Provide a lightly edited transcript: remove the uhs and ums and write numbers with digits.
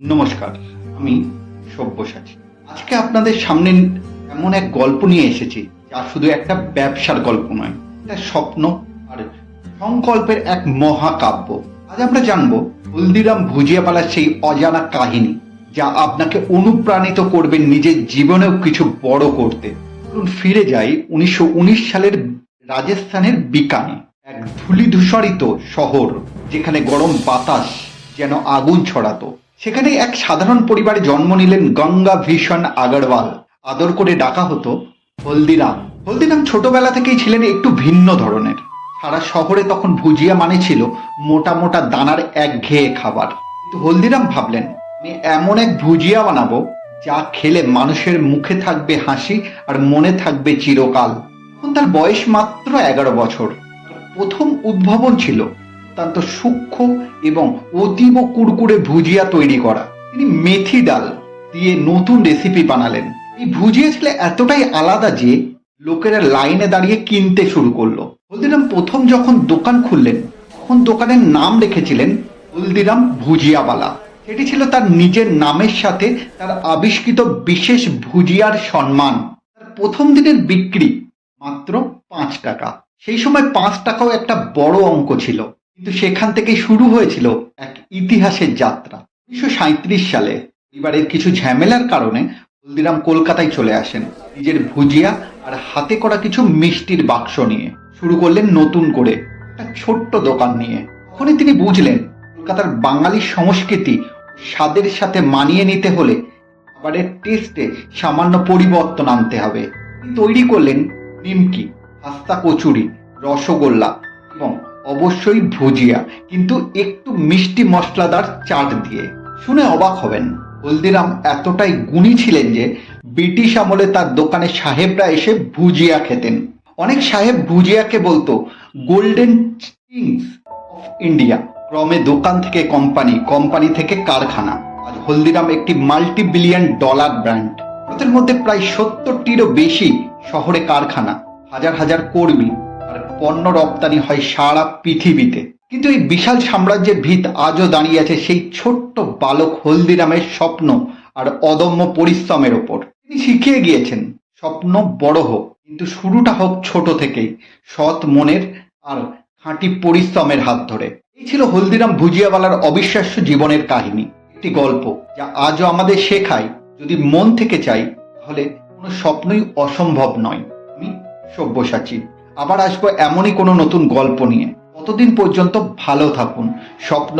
নমস্কার, আমি সব্যসাচী। আজকে আপনাদের সামনে এমন এক গল্প নিয়ে এসেছি যা শুধু একটা ব্যবসার গল্প নয়, এটা স্বপ্ন আর সংকল্পের এক মহাকাব্য। আজ আমরা জানবো হলদিরাম ভুজিয়াপালার সেই অজানা কাহিনী যা আপনাকে অনুপ্রাণিত করবে নিজের জীবনেও কিছু বড় করতে। চলুন ফিরে যাই 1919 সালের রাজস্থানের বিকানে, এক ধূলিধূসরিত শহর যেখানে গরম বাতাস যেন আগুন ছড়াতো। সেখানে এক সাধারণ পরিবারে জন্ম নিলেন গঙ্গা ভীষণ আগরওয়াল। আদর করে ডাকা হতো হলদিরাম। হলদিরাম ছোটবেলা থেকেই ছিলেন একটু ভিন্ন ধরনের। সারা শহরে তখন ভুজিয়া মানে ছিল মোটা মোটা দানার একঘেয়ে খাবার, কিন্তু হলদিরাম ভাবলেন আমি এমন এক ভুজিয়া বানাবো যা খেলে মানুষের মুখে থাকবে হাসি আর মনে থাকবে চিরকাল। তখন তার বয়স মাত্র 11 বছর। প্রথম উদ্ভাবন ছিল অত্যন্ত সূক্ষ্ম এবং অতীব কুড়কুড়ে ভুজিয়া তৈরি করা। তিনি মেথি ডাল দিয়ে নতুন রেসিপি বানালেন। এই ভুজিয়া ছিল এতটাই আলাদা যে লোকেরা লাইনে দাঁড়িয়ে কিনতে শুরু করলো। হলদিরাম প্রথম যখন দোকান খুললেন তখন দোকানের নাম রেখেছিলেন হলদিরাম ভুজিয়াওয়ালা। সেটি ছিল তার নিজের নামের সাথে তার আবিষ্কৃত বিশেষ ভুজিয়ার সম্মান। তার প্রথম দিনের বিক্রি মাত্র 5 টাকা। সেই সময় 5 টাকাও একটা বড় অঙ্ক ছিল, কিন্তু সেখান থেকে শুরু হয়েছিল এক ইতিহাসের যাত্রা। 1937 সালে পরিবারের কিছু ঝামেলার কারণে হলদিরাম কলকাতায় চলে আসেন। নিজের ভুজিয়া আর হাতে করা কিছু মিষ্টির বাক্স নিয়ে শুরু করলেন নতুন করে একটা ছোট্ট দোকান নিয়ে। তখনই তিনি বুঝলেন কলকাতার বাঙালি সংস্কৃতি স্বাদের সাথে মানিয়ে নিতে হলে খাবারের টেস্টে সামান্য পরিবর্তন আনতে হবে। তিনি তৈরি করলেন নিমকি, খাস্তা কচুরি, রসগোল্লা এবং অবশ্যই ভুজিয়া, কিন্তু একটু মিষ্টি মশলাদার চাট দিয়ে। শুনে অবাক হবেন, হলদিরাম এতটাই গুণী ছিলেন যে ব্রিটিশ আমলে তার দোকানে সাহেবরা এসে ভুজিয়া খেতেন। অনেক সাহেব ভুজিয়াকে বলতো গোল্ডেন চিংস অফ ইন্ডিয়া। ক্রমে দোকান থেকে কোম্পানি, কোম্পানি থেকে কারখানা। আজ হলদিরাম একটি মাল্টি বিলিয়ন ডলার ব্র্যান্ড। ভারতের মধ্যে প্রায় 70টিরও বেশি শহরে কারখানা, হাজার হাজার কর্মী, আর পণ্য রপ্তানি হয় সারা পৃথিবীতে। কিন্তু এই বিশাল সাম্রাজ্যের ভিত আজও দাঁড়িয়ে আছে সেই ছোট্ট বালক হলদিরামের স্বপ্ন আর অদম্য পরিশ্রমের ওপর। তিনি শিখিয়ে গিয়েছেন স্বপ্ন বড় হোক, কিন্তু শুরুটা হোক ছোট থেকেই, সৎ মনের আর খাঁটি পরিশ্রমের হাত ধরে। এই ছিল হলদিরাম ভুজিয়াওয়ালার অবিশ্বাস্য জীবনের কাহিনী, একটি গল্প যা আজও আমাদের শেখায় যদি মন থেকে চাই তাহলে কোনো স্বপ্নই অসম্ভব নয়। আমি সব্যসাচী, আবার আসবো এমনই কোনো নতুন গল্প নিয়ে। ততদিন পর্যন্ত ভালো থাকুন, স্বপ্ন